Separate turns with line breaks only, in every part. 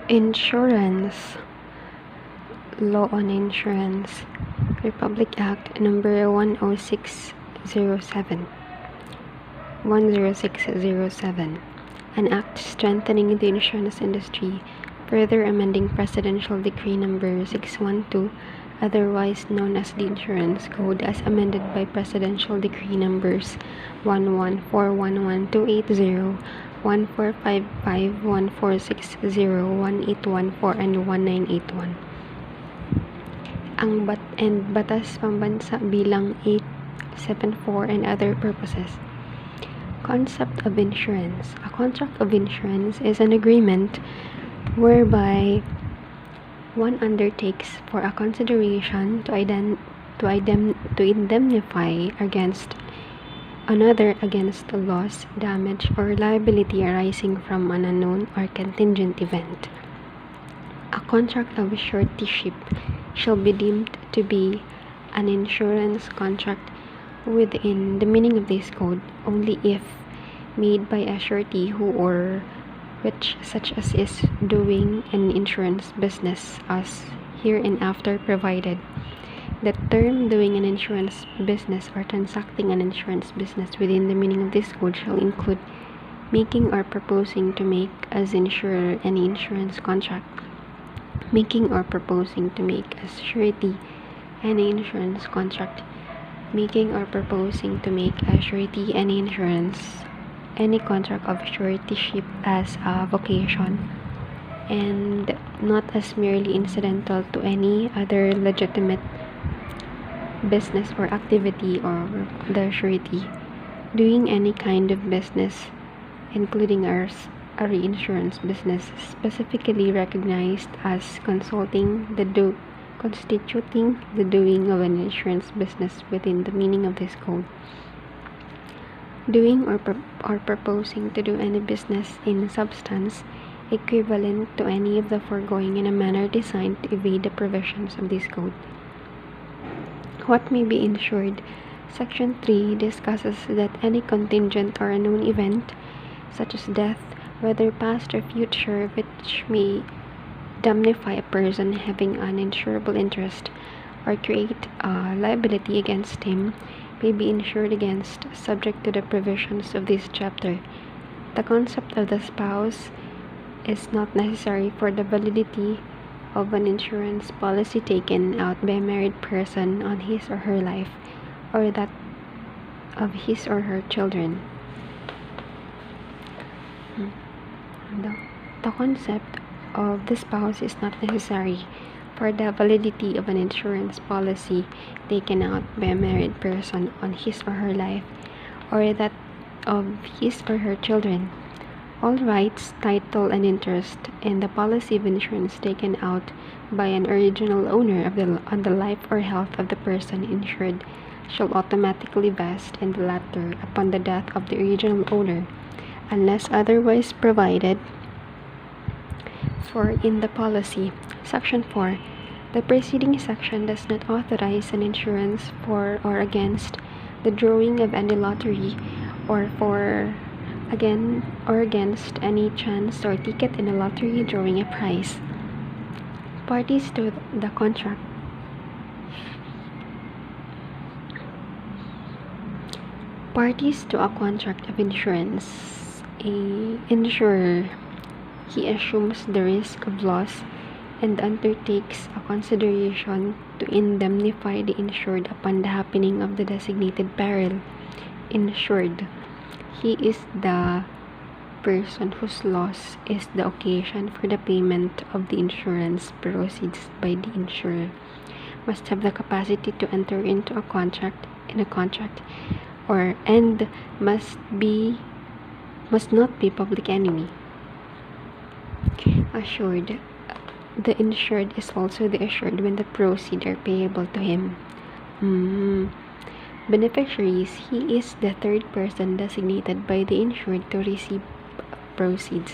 Insurance, Law on Insurance, Republic Act number 10607, an act strengthening the insurance industry, further amending Presidential Decree number 612, otherwise known as the Insurance Code, as amended by Presidential Decree numbers 11411-280, 1455, 1460, 1814, and 1981. Ang Batas Pambansa bilang 874 and other purposes. Concept of insurance. A contract of insurance is an agreement whereby one undertakes for a consideration to indemnify against another against a loss, damage, or liability arising from an unknown or contingent event. A contract of suretyship shall be deemed to be an insurance contract within the meaning of this code only if made by a surety who or which such as is doing an insurance business as hereinafter provided. The term doing an insurance business or transacting an insurance business within the meaning of this code shall include making or proposing to make as insurer any insurance contract, making or proposing to make as surety any insurance contract, making or proposing to make as surety any contract of suretyship as a vocation, and not as merely incidental to any other legitimate business or activity or the surety, doing any kind of business, including a reinsurance business, specifically recognized as constituting the doing of an insurance business within the meaning of this code. Doing or proposing to do any business in substance equivalent to any of the foregoing in a manner designed to evade the provisions of this code. What may be insured? Section 3 discusses that any contingent or unknown event, such as death, whether past or future, which may indemnify a person having an insurable interest or create a liability against him, may be insured against, subject to the provisions of this chapter. The concept of the spouse is not necessary for the validity of an insurance policy taken out by a married person on his or her life, or that of his or her children. The concept of the spouse is not necessary for the validity of an insurance policy taken out by a married person on his or her life, or that of his or her children. All rights, title, and interest in the policy of insurance taken out by an original owner on the life or health of the person insured shall automatically vest in the latter upon the death of the original owner, unless otherwise provided for in the policy. Section 4. The preceding section does not authorize an insurance for or against the drawing of any lottery or against any chance or ticket in a lottery drawing a prize. Parties to the contract. Parties to a contract of insurance. A insurer, he assumes the risk of loss and undertakes a consideration to indemnify the insured upon the happening of the designated peril. Insured, he is the person whose loss is the occasion for the payment of the insurance proceeds by the insurer, must have the capacity to enter into a contract and must not be public enemy. Assured, the insured is also the assured when the proceeds are payable to him. Beneficiaries, he is the third person designated by the insured to receive proceeds.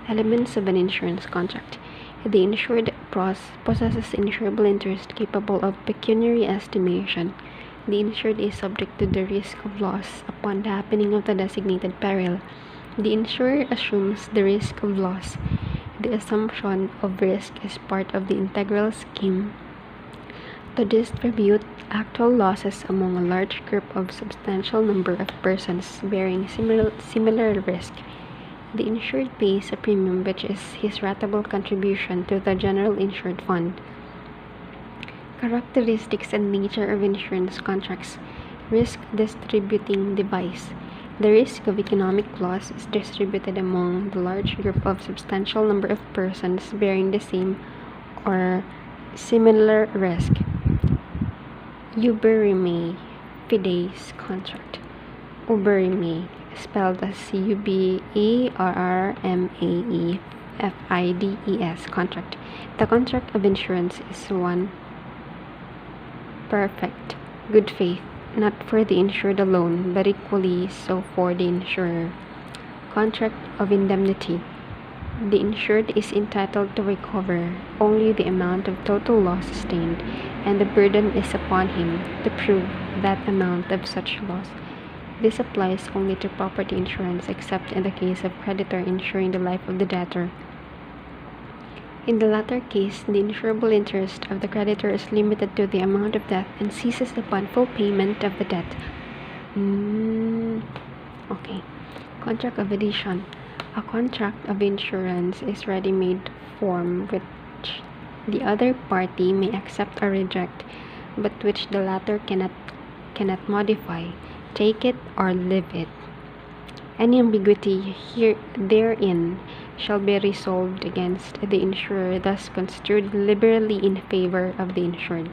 Elements of an insurance contract. The insured possesses insurable interest capable of pecuniary estimation. The insured is subject to the risk of loss upon the happening of the designated peril. The insurer assumes the risk of loss. The assumption of risk is part of the integral scheme to distribute actual losses among a large group of substantial number of persons bearing similar risk. The insured pays a premium, which is his ratable contribution to the general insured fund. Characteristics and nature of insurance contracts. Risk distributing device. The risk of economic loss is distributed among the large group of substantial number of persons bearing the same or similar risk. Uberrimae Fides contract. Uberrimae, spelled as UberrrmaeFides contract. The contract of insurance is one perfect good faith, not for the insured alone, but equally so for the insurer. Contract of indemnity. The insured is entitled to recover only the amount of total loss sustained, and the burden is upon him to prove that amount of such loss. This applies only to property insurance, except in the case of creditor insuring the life of the debtor. In the latter case, the insurable interest of the creditor is limited to the amount of debt and ceases upon full payment of the debt. Okay. Contract of adhesion. A contract of insurance is ready-made form which the other party may accept or reject, but which the latter cannot modify, take it or leave it. Any ambiguity therein shall be resolved against the insurer, thus construed liberally in favor of the insured.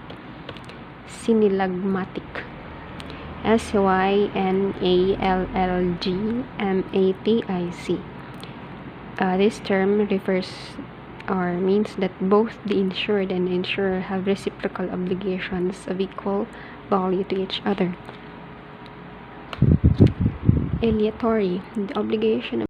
Synallagmatic. Synallagmatic. This term refers or means that both the insured and the insurer have reciprocal obligations of equal value to each other. Aleatory. The obligation of